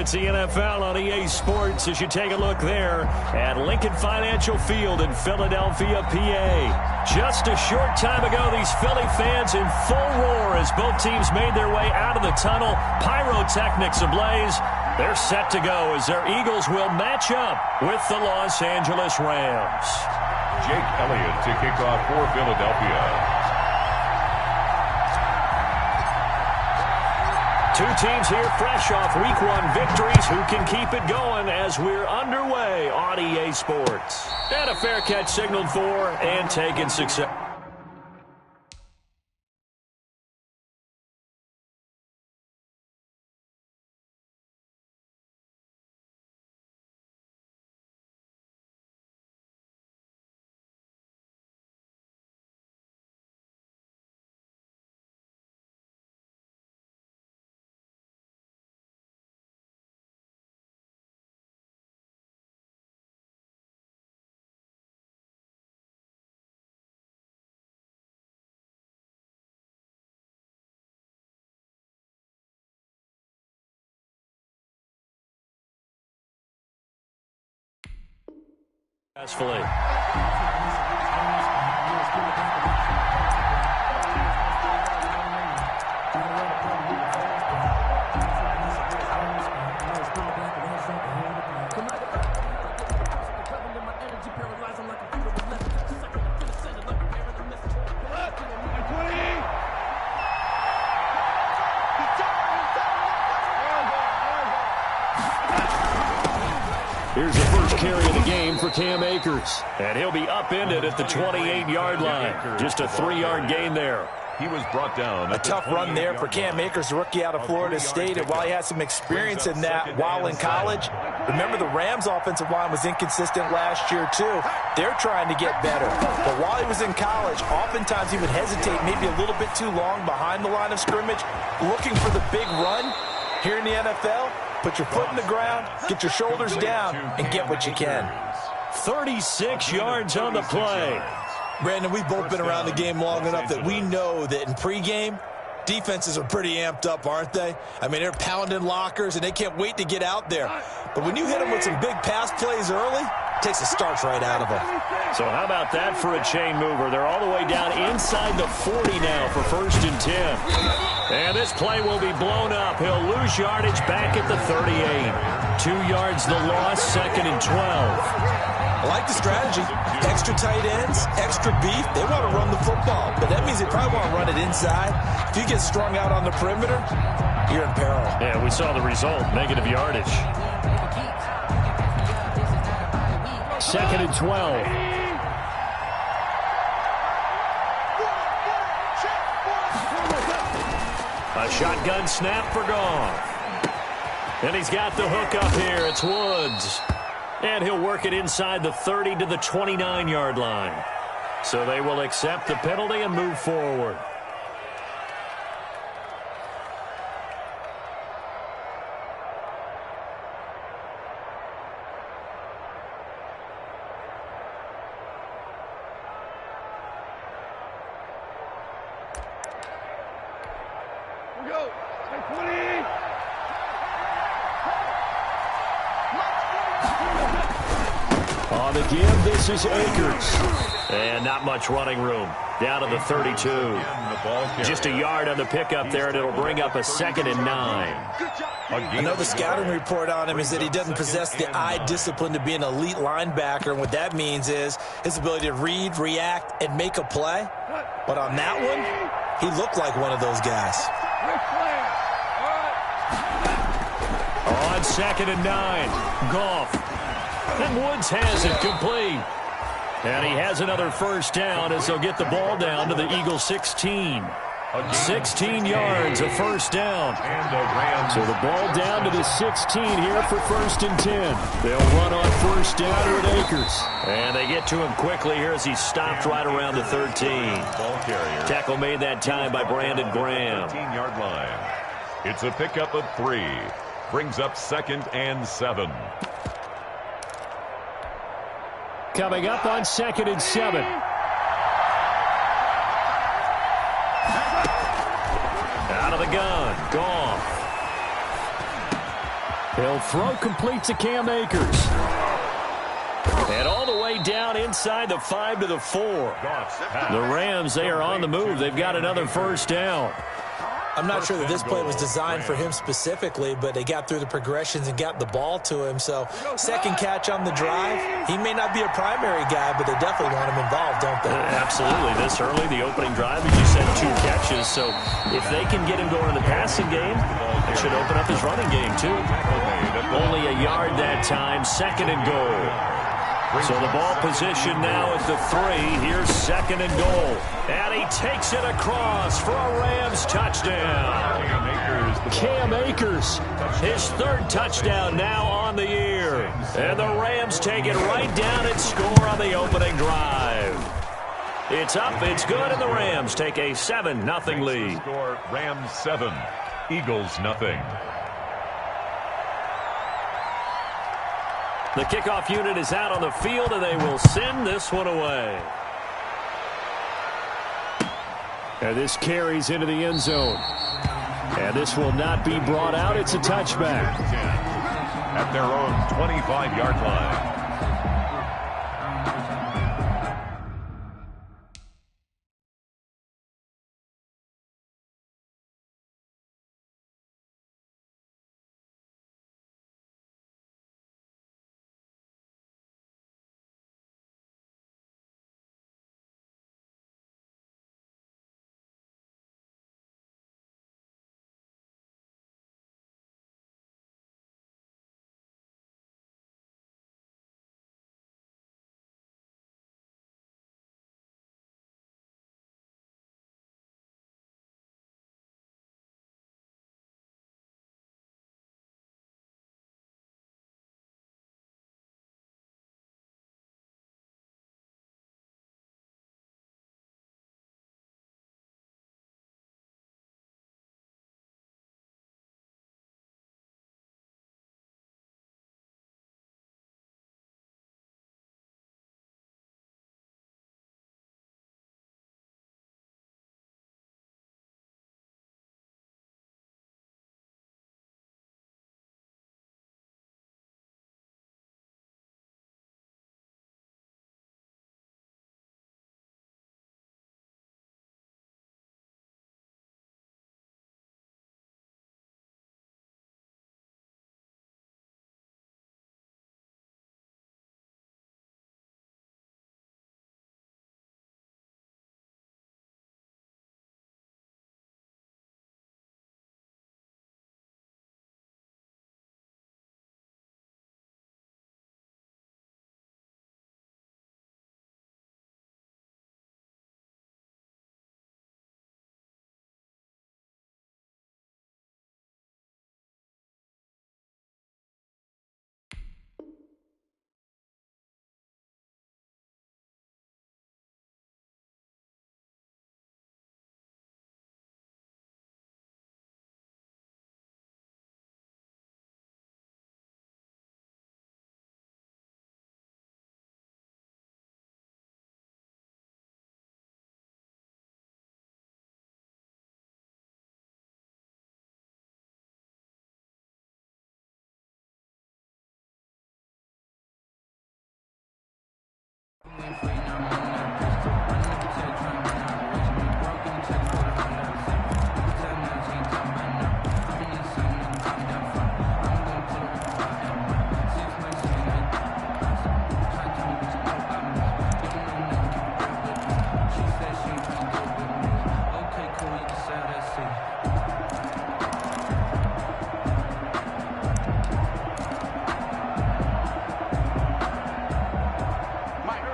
It's the NFL on EA Sports as you take a look there at Lincoln Financial Field in Philadelphia, PA. Just a short time ago, these Philly fans in full roar as both teams made their way out of the tunnel. Pyrotechnics ablaze. They're set to go as their Eagles will match up with the Los Angeles Rams. Jake Elliott to kick off for Philadelphia. Two teams here fresh off Week 1 victories. Who can keep it going as we're underway on EA Sports? And a fair catch signaled for and taken success. Successfully. Here's the first carry of the game for Cam Akers. And he'll be upended at the 28-yard line. Just a 3-yard gain there. He was brought down. A tough run there for Cam Akers, the rookie out of Florida State. And while he had some experience in that while in college, remember the Rams' offensive line was inconsistent last year too. They're trying to get better. But while he was in college, oftentimes he would hesitate maybe a little bit too long behind the line of scrimmage, looking for the big run. Here in the NFL, put your foot in the ground, get your shoulders down, and get what you can. 36 yards on the play. Brandon, we've both been around the game long enough that we know that in pregame, defenses are pretty amped up, aren't they? I mean, they're pounding lockers, and they can't wait to get out there. But when you hit them with some big pass plays early, it takes the starch right out of them. So how about that for a chain mover? They're all the way down inside the 40 now for 1st and 10. And this play will be blown up. He'll lose yardage back at the 38. 2 yards the loss, 2nd and 12. I like the strategy. Extra tight ends, extra beef. They want to run the football, but that means they probably want to run it inside. If you get strung out on the perimeter, you're in peril. Yeah, we saw the result, negative yardage. 2nd and 12. A shotgun snap for Goff. And he's got the hook up here. It's Woods. And he'll work it inside the 30 to the 29-yard line. So they will accept the penalty and move forward. On the give, this is Akers. And not much running room. Down to the 32. Just a yard on the pickup there, and it'll bring up a 2nd and 9. I know the scouting report on him is that he doesn't possess the eye discipline to be an elite linebacker, and what that means is his ability to read, react, and make a play. But on that one, he looked like one of those guys. On 2nd and 9, Goff. And Woods has it complete. And he has another first down as they'll get the ball down to the Eagles' 16. 16 yards, a first down. So the ball down to the 16 here for 1st and 10. They'll run on first down with Akers. And they get to him quickly here as he stopped right around the 13. Tackle made that time by Brandon Graham. 15-yard line. It's a pickup of 3. Brings up 2nd and 7. Coming up on 2nd and 7. Out of the gun, Goff. He'll throw complete to Cam Akers. And all the way down inside the 5 to the 4. The Rams, they are on the move. They've got another first down. I'm not sure that this play was designed for him specifically, but they got through the progressions and got the ball to him. So second catch on the drive. He may not be a primary guy, but they definitely want him involved, don't they? Absolutely. This early, the opening drive, as you said, 2 catches. So if they can get him going in the passing game, it should open up his running game too. Only a yard that time, second and goal. So the ball position now at the 3. Here's second and goal. And he takes it across for a Rams touchdown. Cam Akers, his 3rd touchdown now on the year. And the Rams take it right down and score on the opening drive. It's up, it's good, and the Rams take a 7-0 lead. Score Rams 7, Eagles nothing. The kickoff unit is out on the field, and they will send this one away. And this carries into the end zone. And this will not be brought out. It's a touchback. At their own 25-yard line.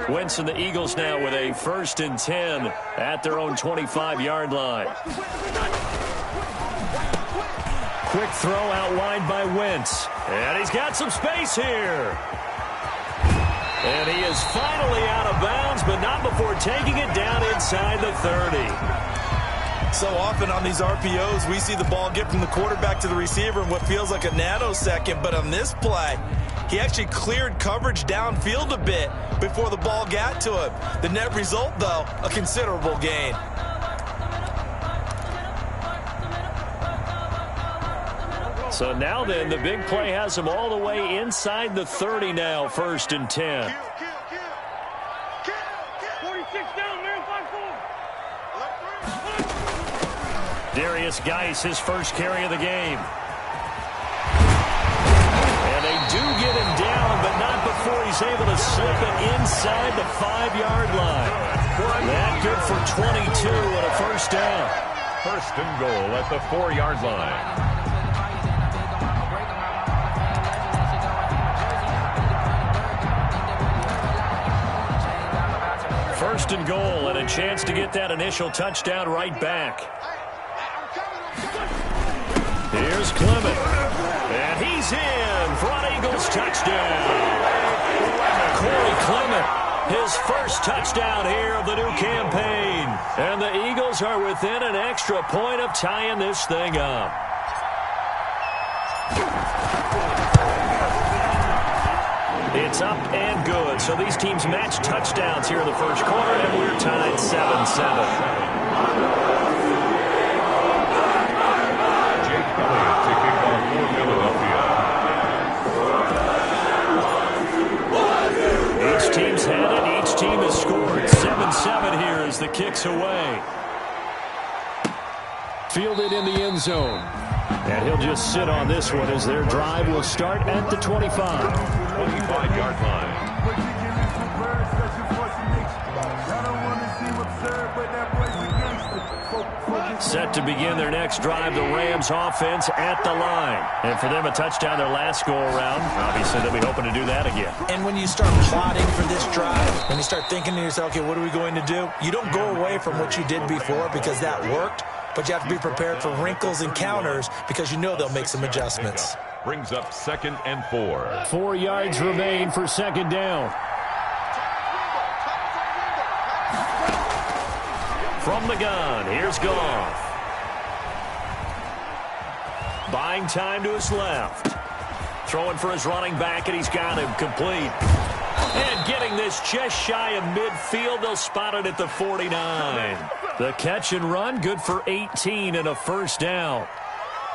Wentz and the Eagles now with a 1st and 10 at their own 25-yard line. Quick throw out wide by Wentz. And he's got some space here. And he is finally out of bounds, but not before taking it down inside the 30. So often on these RPOs, we see the ball get from the quarterback to the receiver in what feels like a nanosecond. But on this play, he actually cleared coverage downfield a bit before the ball got to him. The net result, though, a considerable gain. So now then, the big play has them all the way inside the 30 now, 1st and 10. 46 down, man, 5-4. Darius Geis, his first carry of the game. And they do get him down, but not before he's able to slip it inside the 5-yard line. That good for 22 and a first down. 1st and goal at the 4-yard line. 1st and goal, and a chance to get that initial touchdown right back. Here's Clement. And he's in for an Eagles touchdown. Corey Clement, his first touchdown here of the new campaign. And the Eagles are within an extra point of tying this thing up. It's up and good. So these teams match touchdowns here in the first quarter, and we're tied 7-7. Jake Elliott to kick off for Philadelphia. Each team's had it. Each team has scored. 7-7 here as the kick's away. Fielded in the end zone. And he'll just sit on this one as their drive will start at the 25. 25-yard line. Set to begin their next drive, the Rams offense at the line. And for them, a touchdown their last go-around. Obviously, they'll be hoping to do that again. And when you start plotting for this drive, when you start thinking to yourself, okay, what are we going to do? You don't go away from what you did before because that worked, but you have to be prepared for wrinkles and counters because you know they'll make some adjustments. Brings up 2nd and 4. 4 yards remain for 2nd down. From the gun, here's Goff. Buying time to his left. Throwing for his running back, and he's got him complete. And getting this just shy of midfield, they'll spot it at the 49. The catch and run, good for 18 and a first down.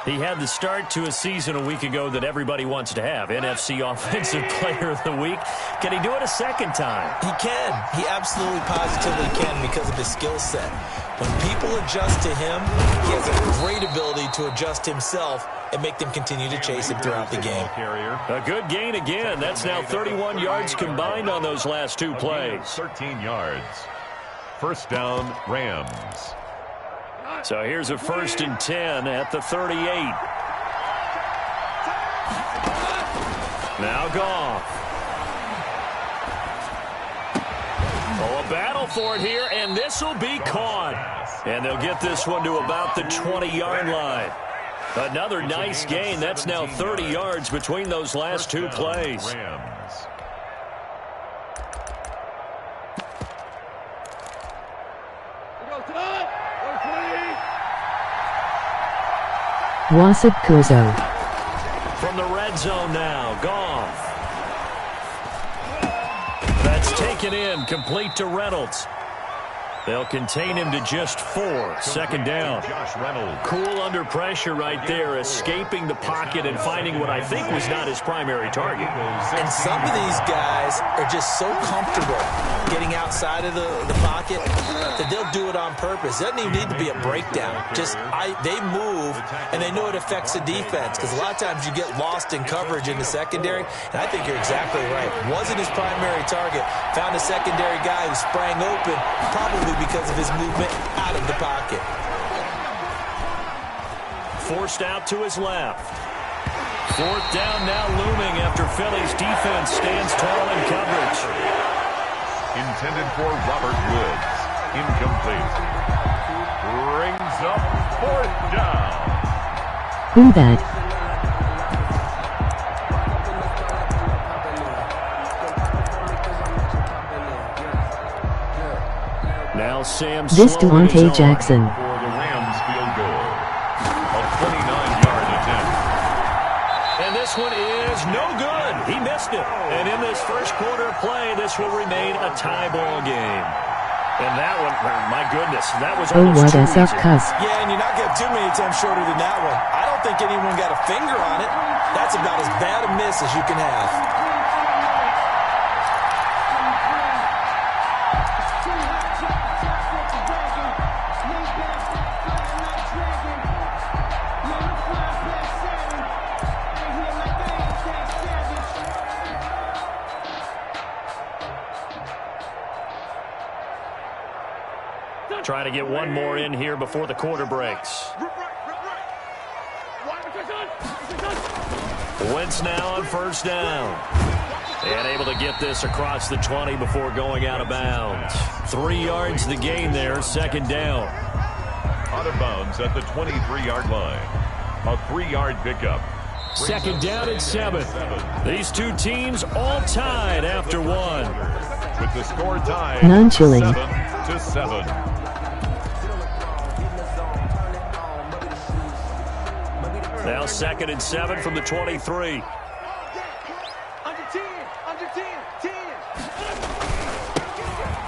He had the start to a season a week ago that everybody wants to have. NFC Offensive Player of the Week. Can he do it a second time? He can. He absolutely positively can because of his skill set. When people adjust to him, he has a great ability to adjust himself and make them continue to chase him throughout the game. A good gain again. That's now 31 yards combined on those last 2 plays. 13 yards. First down, Rams. So here's a 1st and 10 at the 38. Now Goff. Oh, a battle for it here, and this will be caught. And they'll get this one to about the 20-yard line. Another nice gain. That's now 30 yards between those last 2 plays. Rams. Wasip Kuzo. From the red zone now, Goff. That's taken in, complete to Reynolds. They'll contain him to just 4. 2nd down. Josh Reynolds. Cool under pressure right there, escaping the pocket and finding what I think was not his primary target. And some of these guys are just so comfortable getting outside of the pocket that they'll do it on purpose. It doesn't even need to be a breakdown. They move, and they know it affects the defense because a lot of times you get lost in coverage in the secondary, and I think you're exactly right. Wasn't his primary target. Found a secondary guy who sprang open, probably because of his movement out of the pocket. Forced out to his left. 4th down now looming after Philly's defense stands tall in coverage. Intended for Robert Woods. Incomplete. Brings up 4th down. Who that? Now Sam This Sloan Devontae is Jackson. For the Rams field goal. A 29-yard attempt. And this one is no good. He missed it. And in this first quarter of play, this will remain a tie ball game. And that one, my goodness, that was Oh, almost what too a suck easy. cuss. Yeah, and you're not getting too many attempts shorter than that one. I don't think anyone got a finger on it. That's about as bad a miss as you can have. Trying to get one more in here before the quarter breaks. Wentz now on first down. And able to get this across the 20 before going out of bounds. 3 yards the gain there, second down. Out of bounds at the 23-yard line. A 3-yard pickup. Second down and 7. These two teams all tied after 1. With the score tied Non-chilling. 7-7. Now second and 7 from the 23.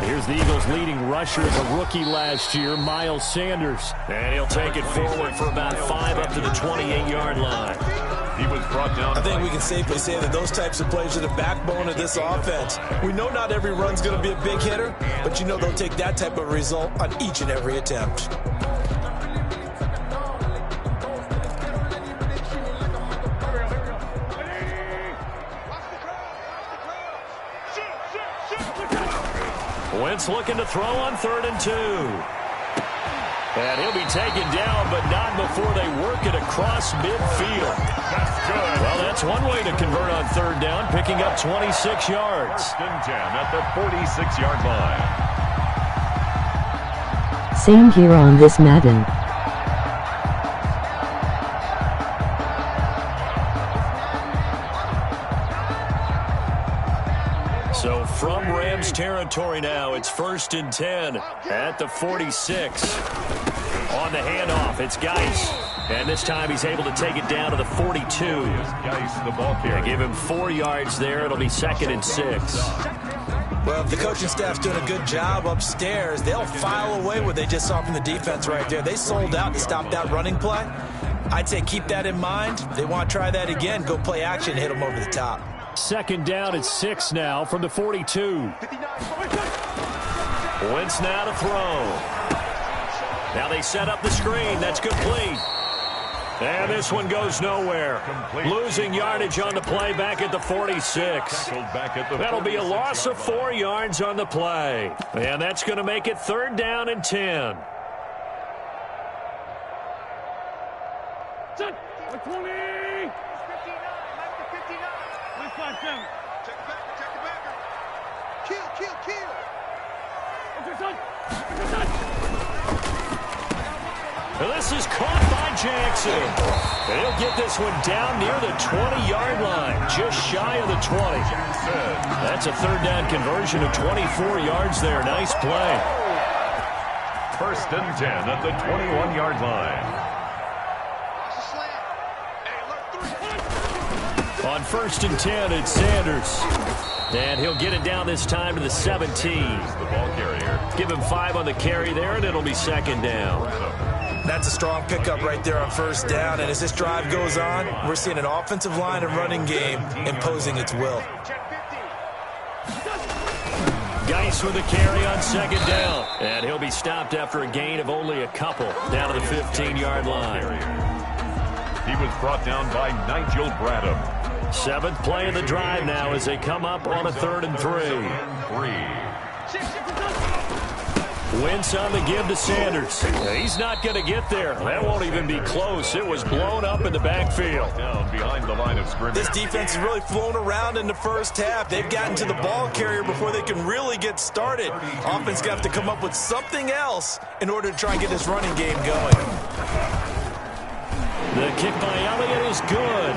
Here's the Eagles' leading rusher, the rookie last year, Miles Sanders. And he'll take it forward for about 5 up to the 28-yard line. He was brought down. I think we can safely say that those types of plays are the backbone of this offense. We know not every run's going to be a big hitter, but you know they'll take that type of result on each and every attempt. Wentz looking to throw on 3rd and 2. And he'll be taken down, but not before they work it across midfield. That's good. Well, that's one way to convert on 3rd down, picking up 26 yards. 1st and 10 at the 46-yard line. Same here on this Madden. So from Rams territory now, it's 1st and 10 at the 46. On the handoff, it's Geis. And this time he's able to take it down to the 42. Geis, the ball carrier. Give him 4 yards there. It'll be 2nd and 6. Well, if the coaching staff's doing a good job upstairs, they'll file away what they just saw from the defense right there. They sold out to stop that running play. I'd say keep that in mind. They want to try that again. Go play action, hit them over the top. 2nd down at 6 now from the 42. Wentz now to throw. Now they set up the screen. That's complete. And this one goes nowhere. Losing yardage on the play back at the 46. That'll be a loss of 4 yards on the play. And that's going to make it 3rd down and 10. Set. 20. 5-7. Check the backer. Kill. And this is caught by Jackson. And he'll get this one down near the 20-yard line, just shy of the 20. That's a 3rd down conversion of 24 yards there. Nice play. 1st and 10 at the 21-yard line. On 1st and 10, it's Sanders. And he'll get it down this time to the 17. The ball carrier. Give him 5 on the carry there, and it'll be 2nd down. That's a strong pickup right there on 1st down. And as this drive goes on, we're seeing an offensive line and running game imposing its will. Geis with the carry on 2nd down. And he'll be stopped after a gain of only a couple down to the 15-yard line. He was brought down by Nigel Bradham. 7th play of the drive now as they come up on a 3rd and 3. Wentz on the give to Sanders. He's not going to get there. That won't even be close. It was blown up in the backfield. Down behind the line of scrimmage. This defense has really flown around in the 1st half. They've gotten to the ball carrier before they can really get started. Offense got to come up with something else in order to try and get this running game going. The kick by Elliott is good.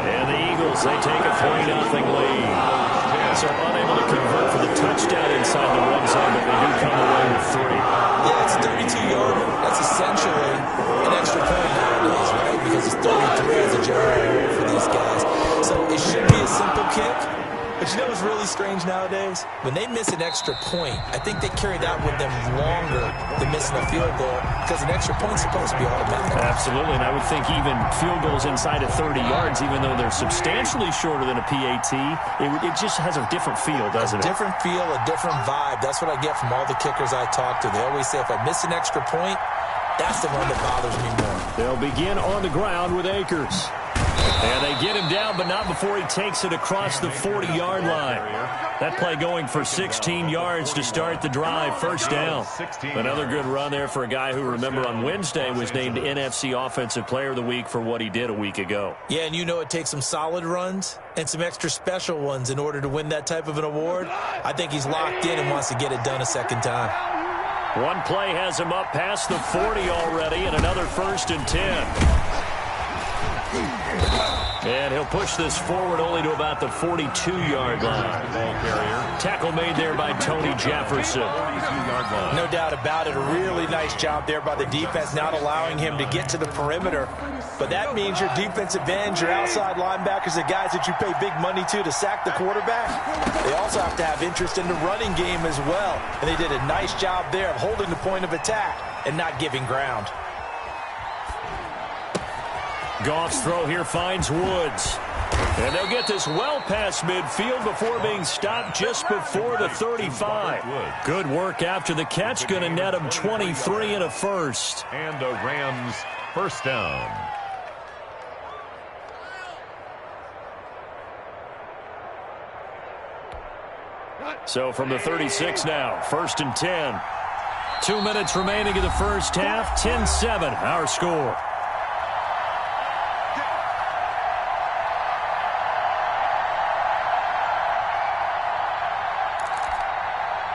And the Eagles, they take a 3-0 lead. So unable to convert for the touchdown inside the red zone, but they do come away with 3. Yeah, it's a 32-yarder. That's essentially an extra point nowadays, right? Because it's 33 as a general rule for these guys. So it should be a simple kick, But you know what's really strange nowadays? When they miss an extra point, I think they carry that with them longer than missing a field goal because an extra point's supposed to be automatic. Absolutely, and I would think even field goals inside of 30 yards, even though they're substantially shorter than a PAT, it just has a different feel, doesn't it? A different feel, a different vibe. That's what I get from all the kickers I talk to. They always say if I miss an extra point, that's the one that bothers me more. They'll begin on the ground with Akers. And they get him down, but not before he takes it across the 40-yard line. That play going for 16 yards to start the drive. First down. Another good run there for a guy who, remember, on Wednesday was named NFC Offensive Player of the Week for what he did a week ago. Yeah, and you know it takes some solid runs and some extra special ones in order to win that type of an award. I think he's locked in and wants to get it done a second time. One play has him up past the 40 already, and another 1st and 10. And he'll push this forward only to about the 42-yard line. Tackle made there by Tony Jefferson. No doubt about it. A really nice job there by the defense, not allowing him to get to the perimeter. But that means your defensive ends, your outside linebackers, the guys that you pay big money to sack the quarterback, they also have to have interest in the running game as well. And they did a nice job there of holding the point of attack and not giving ground. Goff's throw here finds Woods. And they'll get this well past midfield before being stopped just before the 35. Good work after the catch. Going to net him 23 and a first. And the Rams first down. So from the 36 now, 1st and 10. 2 minutes remaining in the first half. 10-7, our score.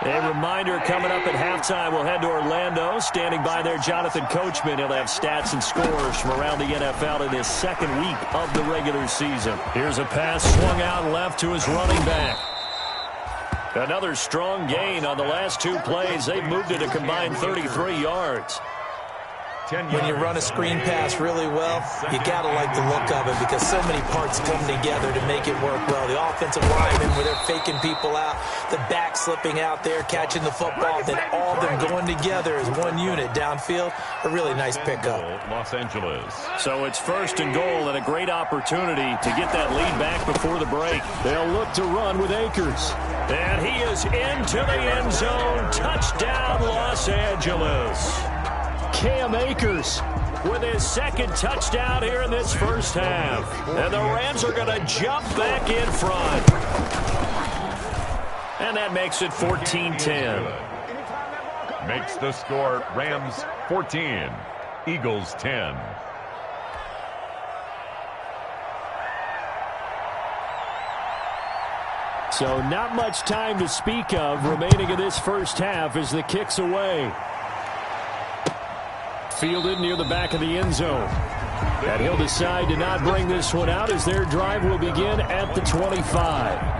A reminder coming up at halftime, we'll head to Orlando. Standing by there, Jonathan Coachman. He'll have stats and scores from around the NFL in his second week of the regular season. Here's a pass swung out left to his running back. Another strong gain on the last 2 plays. They've moved it a combined 33 yards. When you run a screen pass really well, you got to like the look of it because so many parts come together to make it work well. The offensive linemen where they're faking people out, the back slipping out there, catching the football, then all of them going together as one unit downfield. A really nice pickup. Los Angeles. So it's 1st and goal and a great opportunity to get that lead back before the break. They'll look to run with Akers. And he is into the end zone. Touchdown, Los Angeles. Cam Akers with his second touchdown here in this first half. And the Rams are going to jump back in front. And that makes it 14-10. Makes the score Rams 14, Eagles 10. So not much time to speak of remaining in this first half as the kick's away. Fielded near the back of the end zone. And he'll decide to not bring this one out as their drive will begin at the 25.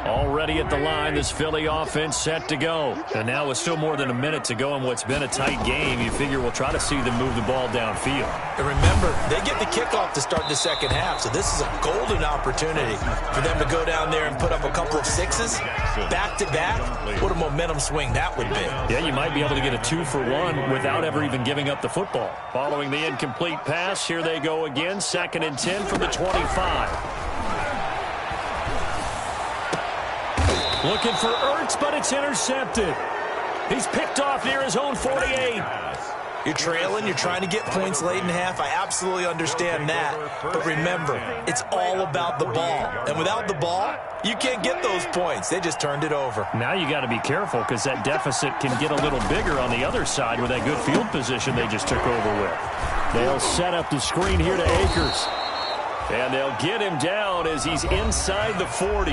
Already at the line, this Philly offense set to go. And now with still more than a minute to go in what's been a tight game, you figure we'll try to see them move the ball downfield. And remember, they get the kickoff to start the second half, so this is a golden opportunity for them to go down there and put up a couple of sixes back-to-back. What a momentum swing that would be. Yeah, you might be able to get a 2-for-1 without ever even giving up the football. Following the incomplete pass, here they go again, 2nd and 10 from the 25. Looking for Ertz, but it's intercepted. He's picked off near his own 48. You're trailing, you're trying to get points late in half. I absolutely understand that. But remember, it's all about the ball. And without the ball, you can't get those points. They just turned it over. Now you got to be careful because that deficit can get a little bigger on the other side with that good field position they just took over with. They'll set up the screen here to Akers. And they'll get him down as he's inside the 40.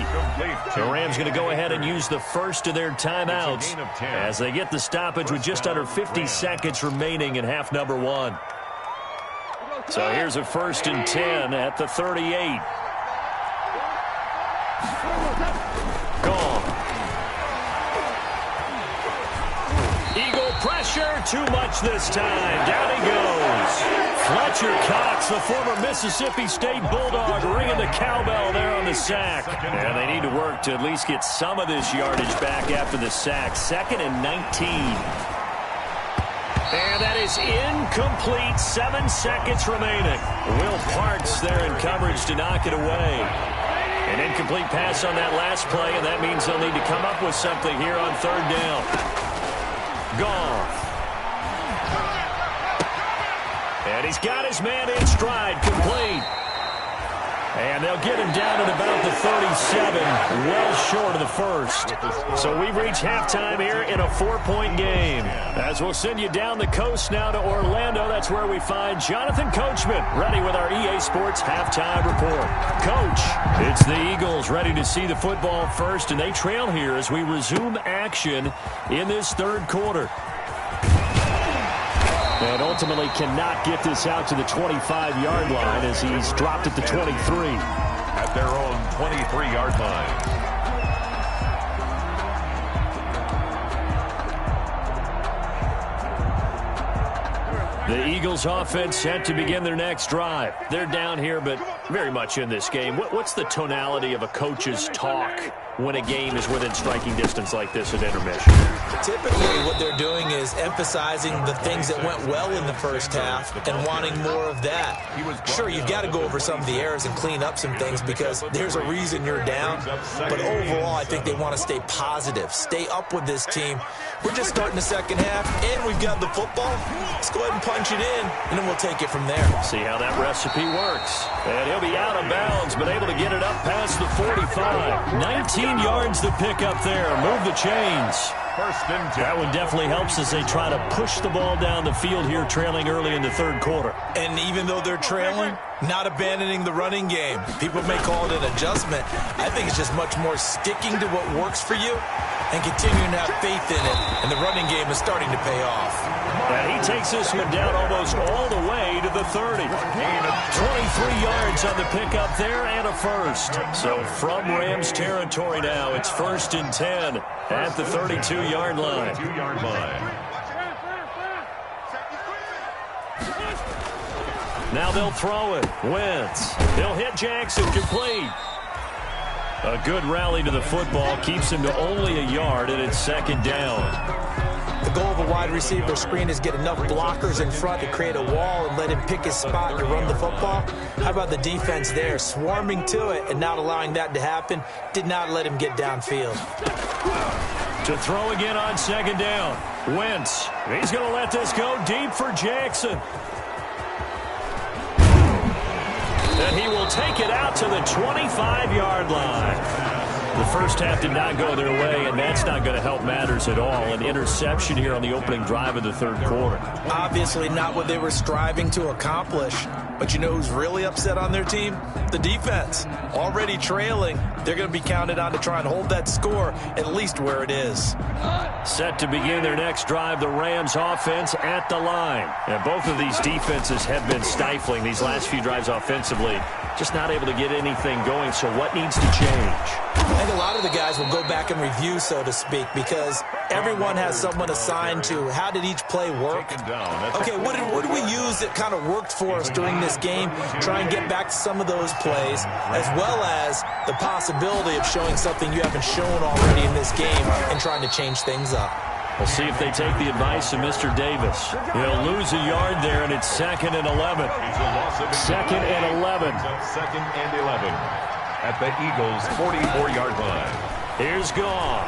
The Rams going to go ahead and use the first of their timeouts as they get the stoppage with just under 50 seconds remaining in half number 1. So here's a 1st and 10 at the 38. Gone. Eagle Pressure, too much this time. Down he goes. Fletcher Cox, the former Mississippi State Bulldog, ringing the cowbell there on the sack. And they need to work to at least get some of this yardage back after the sack. 2nd and 19. And that is incomplete. 7 seconds remaining. Will Parks there in coverage to knock it away. An incomplete pass on that last play, and that means they'll need to come up with something here on 3rd down. Goff. And he's got his man in stride, complete. And they'll get him down at about the 37, well short of the first. So we've reached halftime here in a 4-point game. As we'll send you down the coast now to Orlando, that's where we find Jonathan Coachman, ready with our EA Sports halftime report. Coach, it's the Eagles ready to see the football first, and they trail here as we resume action in this 3rd quarter. And ultimately cannot get this out to the 25-yard line as he's dropped at the 23. At their own 23-yard line. The Eagles offense set to begin their next drive. They're down here, but very much in this game. What's the tonality of a coach's talk when a game is within striking distance like this at intermission? Typically, what they're doing is emphasizing the things that went well in the first half and wanting more of that. Sure, you've got to go over some of the errors and clean up some things because there's a reason you're down. But overall, I think they want to stay positive, stay up with this team. We're just starting the second half, and we've got the football. Let's go ahead and punch it in, and then we'll take it from there. See how that recipe works. And he'll be out of bounds, but able to get it up past the 45. 19 yards to pick up there. Move the chains. That one definitely helps as they try to push the ball down the field here, trailing early in the 3rd quarter. And even though they're trailing, not abandoning the running game. People may call it an adjustment. I think it's just much more sticking to what works for you and continuing to have faith in it. And the running game is starting to pay off. And he takes this one down almost all the way to the 30. 23 yards on the pickup there and a first. So from Rams territory now, it's 1st and 10 at the 32-yard line. Now they'll throw it. Wentz. He'll hit Jackson, complete. A good rally to the football keeps him to only a yard, and it's 2nd down. The goal of a wide receiver screen is get enough blockers in front to create a wall and let him pick his spot to run the football. How about the defense there, swarming to it and not allowing that to happen? Did not let him get downfield. To throw again on 2nd down. Wentz. He's going to let this go deep for Jackson. And he will take it out to the 25-yard line. The first half did not go their way, and that's not going to help matters at all. An interception here on the opening drive of the 3rd quarter. Obviously not what they were striving to accomplish. But you know who's really upset on their team? The defense. Already trailing. They're going to be counted on to try and hold that score at least where it is. Set to begin their next drive, the Rams offense at the line. And both of these defenses have been stifling these last few drives offensively. Just not able to get anything going, so what needs to change? I think a lot of the guys will go back and review, so to speak, because everyone has someone assigned to how did each play work. Okay, what did we use that kind of worked for us during this game? Try and get back to some of those plays, as well as the possibility of showing something you haven't shown already in this game and trying to change things up. We'll see if they take the advice of Mr. Davis. He'll lose a yard there, and it's 2nd and 11. 2nd and 11. 2nd and 11 at the Eagles' 44-yard line. Here's Goff.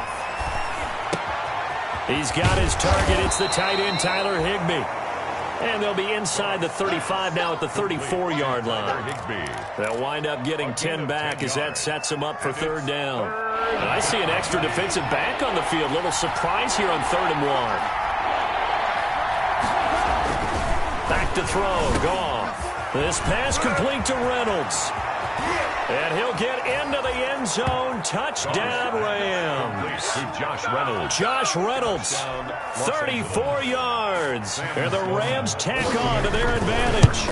He's got his target. It's the tight end, Tyler Higbee. And they'll be inside the 35 now at the 34-yard line. They'll wind up getting 10 back as that sets them up for 3rd down. And I see an extra defensive back on the field. Little surprise here on 3rd and 1. Back to throw. Goff. This pass complete to Reynolds. And he'll get into the end zone. Touchdown, Rams. Josh Reynolds, 34 yards. And the Rams tack on to their advantage.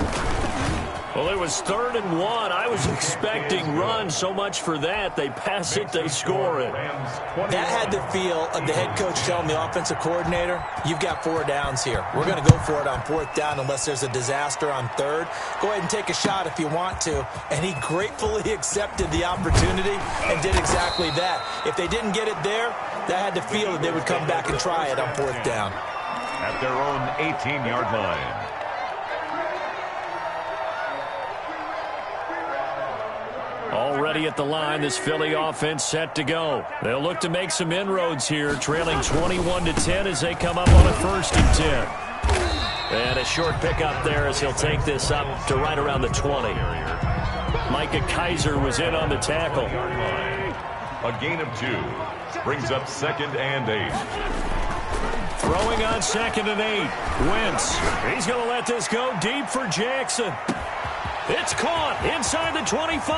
Well, it was 3rd and 1. I was expecting run. So much for that. They pass it, they score it. That had the feel of the head coach telling the offensive coordinator, you've got 4 downs here. We're going to go for it on 4th down unless there's a disaster on 3rd. Go ahead and take a shot if you want to. And he gratefully accepted the opportunity and did exactly that. If they didn't get it there, that had the feel that they would come back and try it on 4th down. At their own 18-yard line. Already at the line, this Philly offense set to go. They'll look to make some inroads here, trailing 21-10 as they come up on a 1st and 10. And a short pickup there as he'll take this up to right around the 20. Micah Kaiser was in on the tackle. A gain of 2. Brings up 2nd and 8. Throwing on 2nd and 8. Wentz. He's going to let this go deep for Jackson. It's caught inside the 25.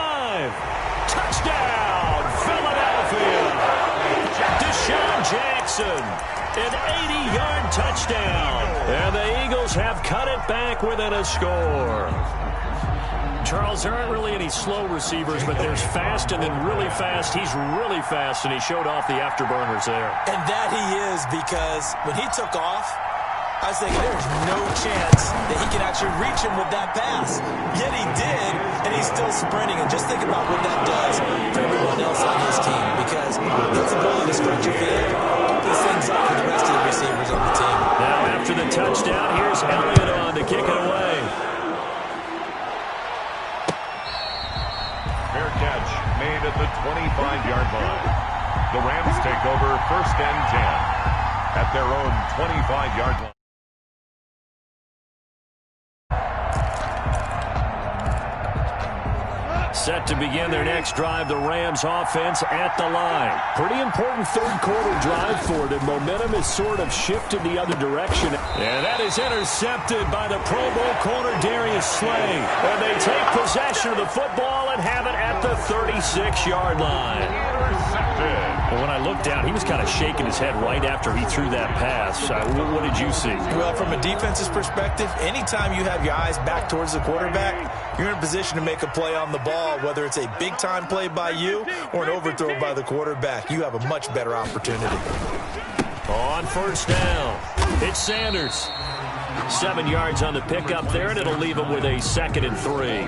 Touchdown, Philadelphia. Deshaun Jackson, an 80-yard touchdown. And the Eagles have cut it back within a score. Charles, there aren't really any slow receivers, but there's fast and then really fast. He's really fast, and he showed off the afterburners there. And that he is, because when he took off, I was thinking there's no chance that he can actually reach him with that pass. Yet he did, and he's still sprinting. And just think about what that does for everyone else on his team, because his ability to stretch your field opens things up for the rest of the receivers on the team. Now after the touchdown, here's Elliott on to kick it away. Fair catch made at the 25-yard line. The Rams take over 1st and 10 at their own 25-yard line. Set to begin their next drive, the Rams offense at the line. Pretty important 3rd quarter drive for them. Momentum has sort of shifted the other direction. And that is intercepted by the Pro Bowl corner Darius Slay. And they take possession of the football and have it at the 36-yard line. Well, when I looked down, he was kind of shaking his head right after he threw that pass. What did you see? Well, from a defense's perspective, anytime you have your eyes back towards the quarterback, you're in a position to make a play on the ball, whether it's a big-time play by you or an overthrow by the quarterback. You have a much better opportunity. On 1st down, it's Sanders. 7 yards on the pickup there, and it'll leave him with a 2nd and 3.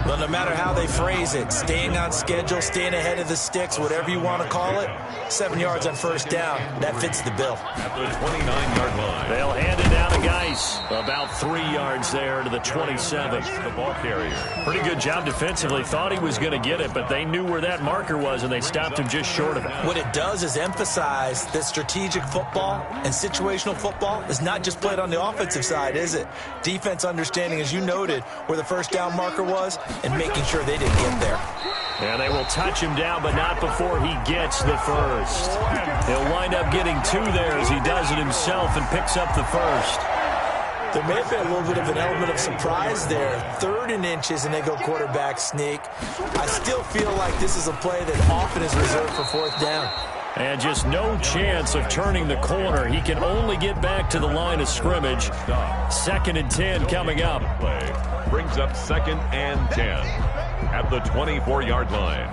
Well, no matter how they phrase it, staying on schedule, staying ahead of the sticks, whatever you want to call it, 7 yards on 1st down, that fits the bill. At the 29-yard line. They'll hand it down to Geis. About 3 yards there to the 27. The ball carrier. Pretty good job defensively. Thought he was going to get it, but they knew where that marker was, and they stopped him just short of it. What it does is emphasize that strategic football and situational football is not just played on the offensive side, is it? Defense understanding, as you noted, where the 1st down marker was, and making sure they didn't get there. And they will touch him down, but not before he gets the 1st. He'll wind up getting 2 there as he does it himself and picks up the 1st. There may have been a little bit of an element of surprise there. 3rd and inches, and they go quarterback sneak. I still feel like this is a play that often is reserved for 4th down. And just no chance of turning the corner. He can only get back to the line of scrimmage. 2nd and 10 coming up. Brings up 2nd and 10 at the 24-yard line.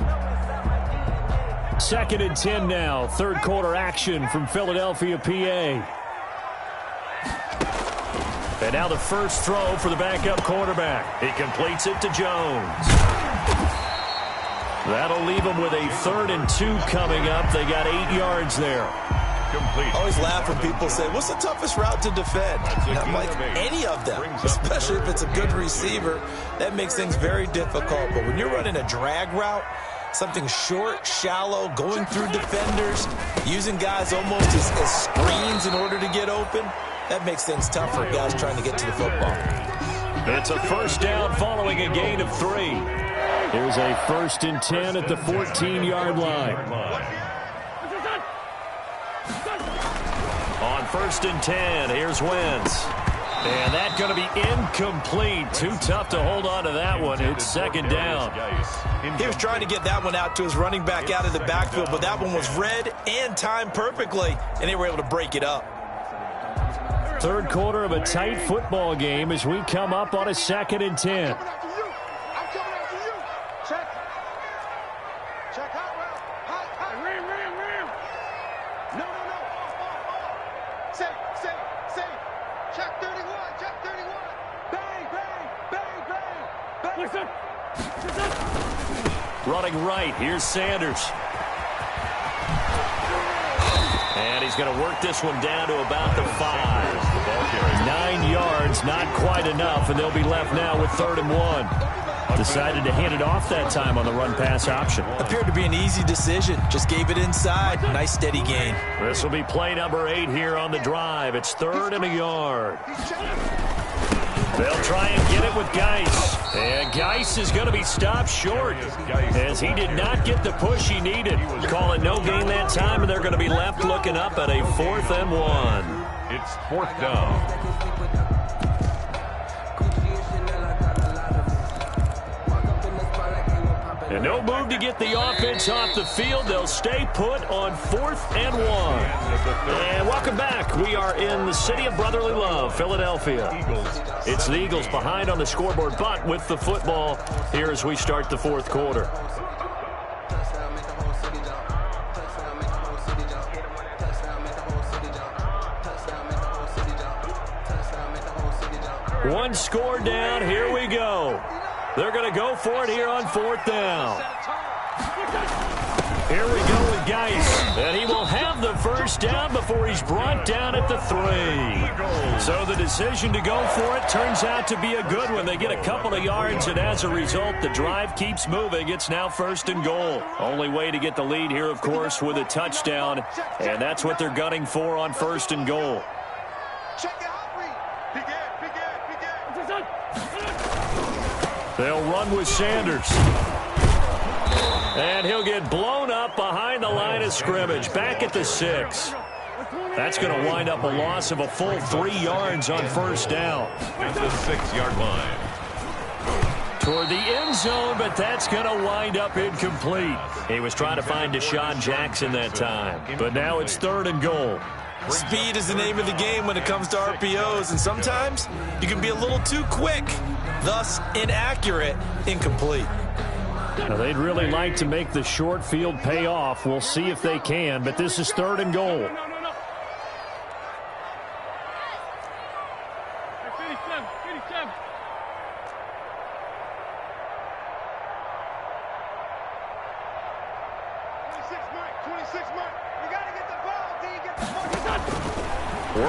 2nd and 10 now. 3rd quarter action from Philadelphia, PA. And now the first throw for the backup quarterback. He completes it to Jones. That'll leave them with a 3rd and 2 coming up. They got 8 yards there. Complete. I always laugh when people say, what's the toughest route to defend? And I'm like, any of them, especially if it's a good receiver. That makes things very difficult. But when you're running a drag route, something short, shallow, going through defenders, using guys almost as screens in order to get open, that makes things tough for guys trying to get to the football. It's a 1st down following a gain of 3. Here's a 1st and 10 at the 14-yard line. On 1st and 10, here's Wentz. And that's going to be incomplete. Too tough to hold on to that one. It's 2nd down. He was trying to get that one out to his running back out of the backfield, but that one was read and timed perfectly, and they were able to break it up. Third quarter of a tight football game as we come up on a 2nd and 10. I'm coming after you. Check. Check hot route. Hot. Ram. No. Off. Safe. Check 31. Bang. Listen. Running right, here's Sanders. And he's going to work this one down to about the 5. 9 yards, not quite enough, and they'll be left now with 3rd and 1. Decided to hand it off that time on the run-pass option. Appeared to be an easy decision. Just gave it inside. Nice steady gain. This will be play number 8 here on the drive. It's 3rd and a yard. They'll try and get it with Geis. And Geis is going to be stopped short as he did not get the push he needed. Call it no gain that time, and they're going to be left looking up at a 4th and 1. It's 4th down. And no move to get the offense off the field. They'll stay put on 4th and 1. And welcome back. We are in the city of brotherly love, Philadelphia. It's the Eagles behind on the scoreboard, but with the football here as we start the 4th quarter. One score down. Here we go. They're going to go for it here on 4th down. Here we go with Geis. And he will have the first down before he's brought down at the 3. So the decision to go for it turns out to be a good one. They get a couple of yards, and as a result, the drive keeps moving. It's now 1st and goal. Only way to get the lead here, of course, with a touchdown. And that's what they're gunning for on 1st and goal. They'll run with Sanders. And he'll get blown up behind the line of scrimmage. Back at the 6. That's going to wind up a loss of a full 3 yards on 1st down. At the 6-yard line. Toward the end zone, but that's going to wind up incomplete. He was trying to find Deshaun Jackson that time. But now it's 3rd and goal. Speed is the name of the game when it comes to RPOs, and sometimes you can be a little too quick, thus inaccurate, incomplete. Now, they'd really like to make the short field pay off. We'll see if they can, but this is 3rd and goal. No. 57. 26, Mike. You got to get the ball. D, get the ball.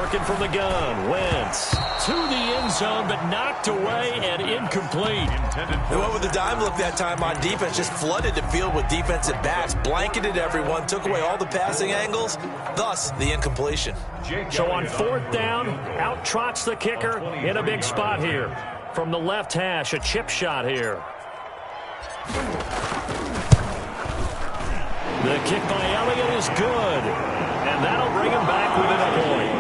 Working from the gun. Wentz to the end zone, but knocked away and incomplete. They went with the dime look that time on defense. Just flooded the field with defensive backs. Blanketed everyone. Took away all the passing angles. Thus, the incompletion. So on 4th down, out trots the kicker in a big spot here. From the left hash, a chip shot here. The kick by Elliott is good. And that'll bring him back within a point.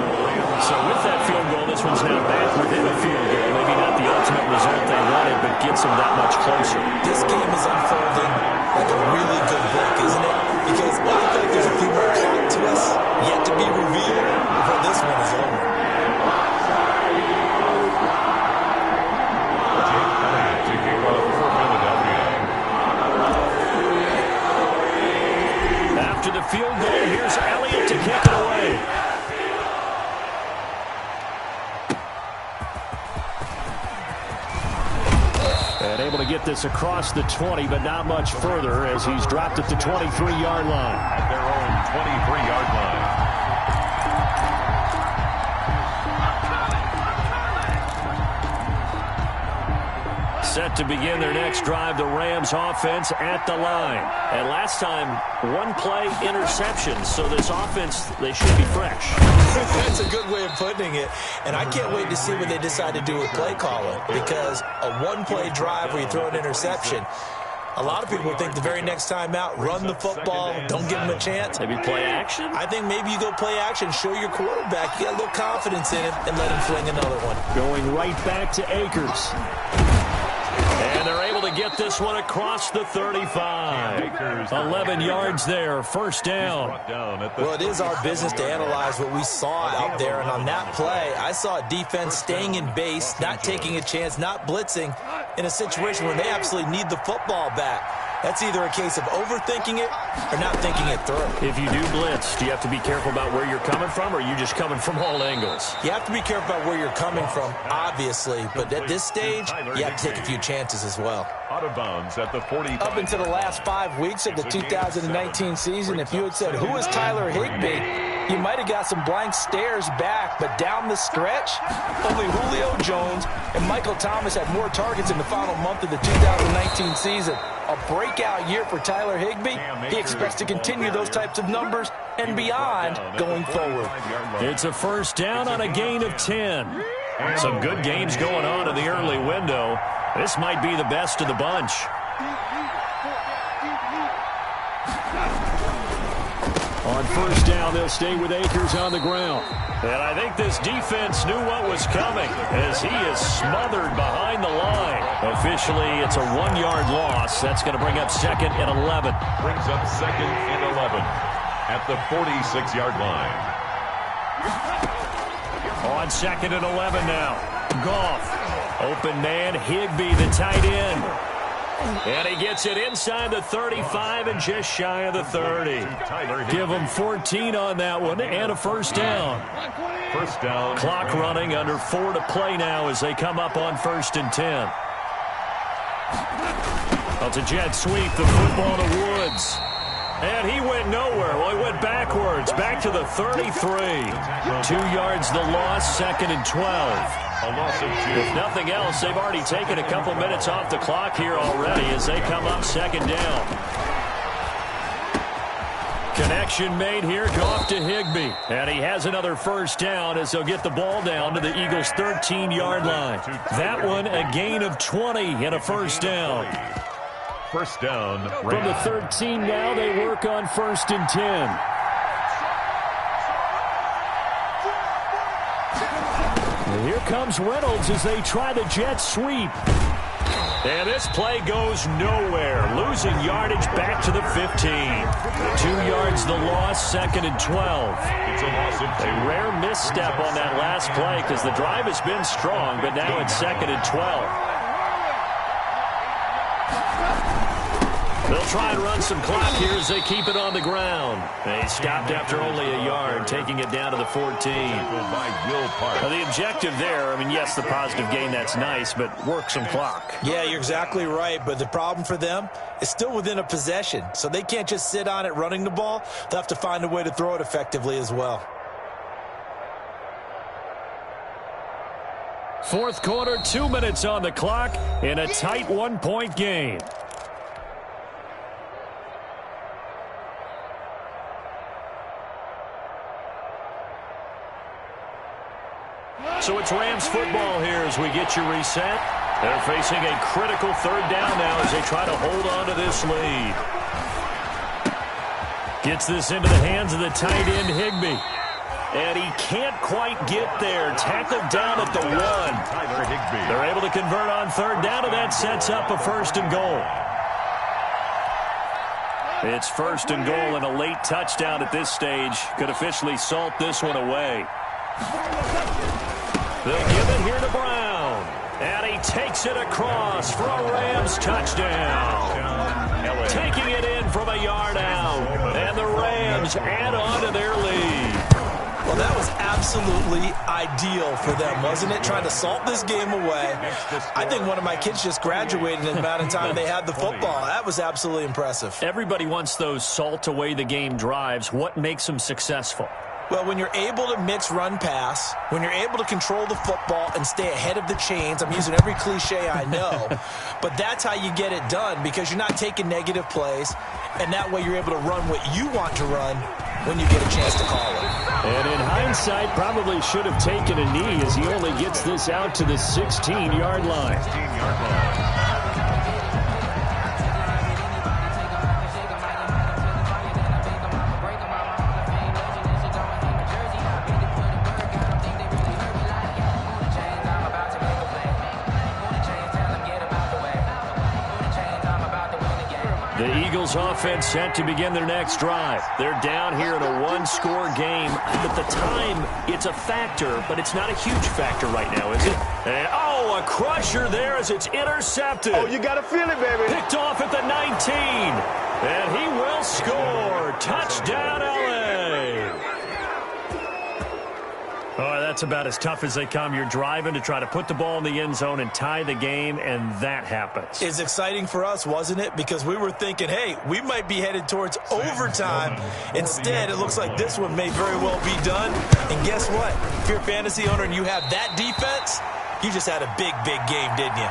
So with that field goal, this one's now back within a field goal. Maybe not the ultimate result they wanted, but gets them that much closer. This game is unfolding like a really good book, isn't it? Because I feel like there's a few more plot twists yet to be revealed before this one is over. After the field goal, here's Elliott to kick it away. And able to get this across the 20, but not much further as he's dropped at the 23-yard line. At their own 23-yard line. Set to begin their next drive, the Rams offense at the line. And last time, one play interception, so this offense, they should be fresh. That's a good way of putting it. And I can't wait to see what they decide to do with play calling, because a one-play drive where you throw an interception, a lot of people think the very next time out, run the football, don't give them a chance. Maybe play action? I think maybe you go play action, show your quarterback, you got a little confidence in him, and let him fling another one. Going right back to Akers. And they're able to get get this one across the 35. 11 yards there, first down. Well, it is our business to analyze what we saw out there, and on that play, I saw a defense staying in base, not taking a chance, not blitzing in a situation where they absolutely need the football back. That's either a case of overthinking it or not thinking it through. If you do blitz, do you have to be careful about where you're coming from, or are you just coming from all angles? You have to be careful about where you're coming from, obviously, but at this stage, you have to take a few chances as well. Out of bounds at the 45. Up until the last 5 weeks of the 2019 season, if you had said, who is Tyler Higbee, you might have got some blank stares back, but down the stretch, only Julio Jones and Michael Thomas had more targets in the final month of the 2019 season. A breakout year for Tyler Higbee. He expects to continue those types of numbers and beyond going forward. It's a first down on a gain of 10. Some good games going on in the early window. This might be the best of the bunch. On first down, they'll stay with Akers on the ground. And I think this defense knew what was coming as he is smothered behind the line. Officially, it's a 1-yard loss. That's going to bring up second and 11. Brings up second and 11 at the 46-yard line. On second and 11 now. Goff. Open man, Higbee, the tight end. And he gets it inside the 35 and just shy of the 30. Give him 14 on that one and a first down. First down. Clock running, under 4 to play now as they come up on first and 10. Well, it's a jet sweep, the football to Woods. And he went nowhere. Well, he went backwards, back to the 33. 2 yards the loss, second and 12. A loss of 2. If nothing else, they've already taken a couple minutes off the clock here already as they come up second down. Connection made here, Goff to Higbee. And he has another first down as they'll get the ball down to the Eagles' 13-yard line. That one a gain of 20 and a first down. First down. From the 13 now, they work on first and 10. And here comes Reynolds as they try the jet sweep. And this play goes nowhere. Losing yardage back to the 15. 2 yards the loss, second and 12. It's a loss of 2. A rare misstep on that last play because the drive has been strong, but now it's second and 12. They'll try and run some clock here as they keep it on the ground. They stopped after only a yard, taking it down to the 14. Now, the objective there, I mean, yes, the positive gain, that's nice, but work some clock. Yeah, you're exactly right, but the problem for them is still within a possession, so they can't just sit on it running the ball. They'll have to find a way to throw it effectively as well. Fourth quarter, 2 minutes on the clock in a tight 1-point game. So it's Rams football here as we get you reset. They're facing a critical third down now as they try to hold on to this lead. Gets this into the hands of the tight end, Higbee. And he can't quite get there. Tackled down at the 1. They're able to convert on third down, and that sets up a first and goal. It's first and goal, and a late touchdown at this stage could officially salt this one away. They'll give it here to Brown. And he takes it across for a Rams touchdown. Taking it in from a yard out. And the Rams add on to their lead. Well, that was absolutely ideal for them, wasn't it? Trying to salt this game away. I think one of my kids just graduated in the amount of time they had the football. That was absolutely impressive. Everybody wants those salt away the game drives. What makes them successful? Well, when you're able to mix run-pass, when you're able to control the football and stay ahead of the chains, I'm using every cliche I know, but that's how you get it done because you're not taking negative plays, and that way you're able to run what you want to run when you get a chance to call it. And in hindsight, probably should have taken a knee as he only gets this out to the 16-yard line. The Eagles offense set to begin their next drive. They're down here in a one-score game. At the time, it's a factor, but it's not a huge factor right now, is it? And, oh, a crusher there as it's intercepted. Oh, you got to feel it, baby. Picked off at the 19. And he will score. Touchdown, L.A. Oh, that's about as tough as they come. You're driving to try to put the ball in the end zone and tie the game, and that happens. It's exciting for us, wasn't it? Because we were thinking, hey, we might be headed towards overtime. Instead, it looks like this one may very well be done. And guess what? If you're a fantasy owner and you have that defense, you just had a big, big game, didn't you?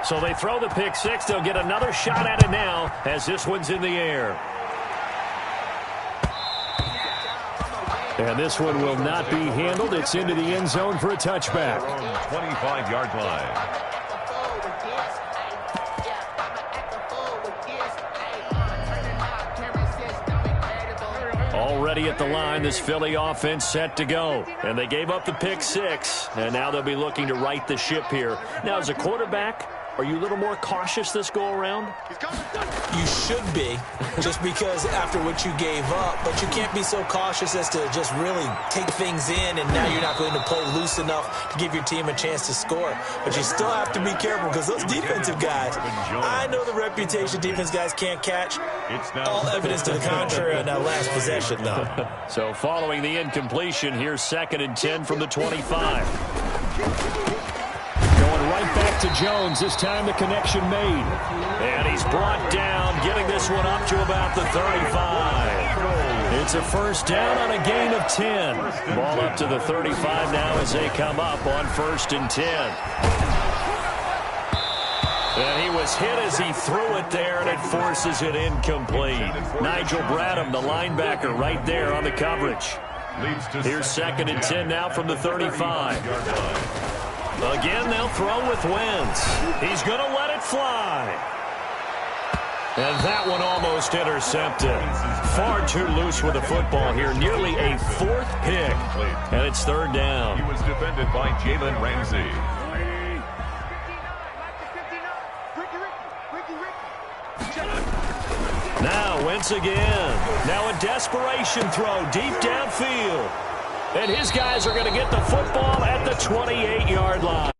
So they throw the pick six. They'll get another shot at it now as this one's in the air. And this one will not be handled. It's into the end zone for a touchback. 25-yard line. Already at the line, this Philly offense set to go. And they gave up the pick six, and now they'll be looking to right the ship here. Now, as a quarterback, are you a little more cautious this go-around? You should be, just because after what you gave up, but you can't be so cautious as to just really take things in, and now you're not going to play loose enough to give your team a chance to score. But you still have to be careful because those defensive guys, I know the reputation defense guys can't catch. All evidence to the contrary on that last possession, though. So following the incompletion, here's 2nd and 10 from the 25. Going right back to Jones. This time the connection made. And he's brought down, getting this one up to about the 35. It's a first down on a gain of 10. Ball up to the 35 now as they come up on 1st and 10. And he was hit as he threw it there, and it forces it incomplete. Nigel Bradham, the linebacker, right there on the coverage. Here's 2nd and 10 now from the 35. Again, they'll throw with Wentz. He's going to let it fly. And that one almost intercepted. Far too loose with the football here. Nearly a 4th pick. And it's 3rd down. He was defended by Jalen Ramsey. Now Wentz again. Now a desperation throw deep downfield. And his guys are going to get the football at the 28-yard line.